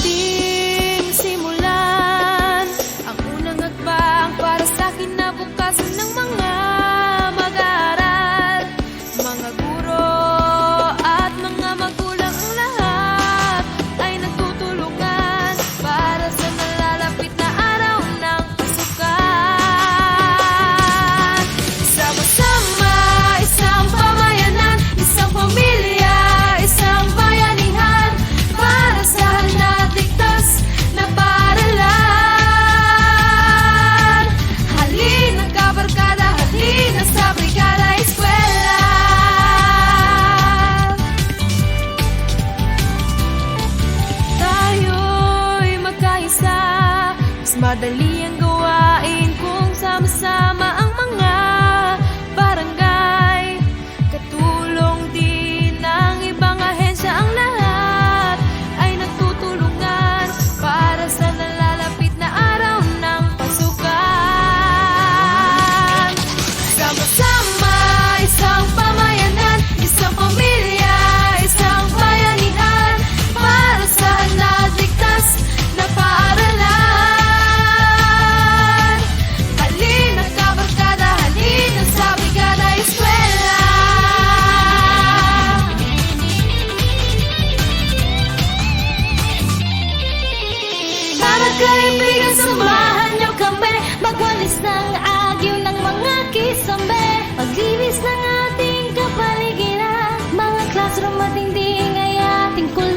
ating simulan ang unang hakbang para sa kinabukasan ng mga mag-aaral, mga guro at mga magulang. Ang lahat ay nagtutulungan para sa nalalapit na araw ng pasukan. Sama-sama, isang pamayanan, isang pamilya, isang bayanihan, para sa hanap ligtas na paaralan. Halina kabarkada, halina sa Brigada Eskwela. Tayo'y magkaisa, mas madali ang gawain kung sama-sama ang mga barangay. Katulong din ng ibang ahensya, ang lahat ay nagtutulungan para sa nalalapit na araw ng pasukan. Sama-sama, isang pamayanan, isang pamilya, isang bayanihan, para sa hanap ligtas na paaralan. Halina kabarkada, halina sa Brigada Eskwela. Tara kaibigan, samahan niyo kami, magwalis ng agyo ng mga kisambe, maglinis ng ating kapaligiran, mga classroom at dingding ay ating kulay.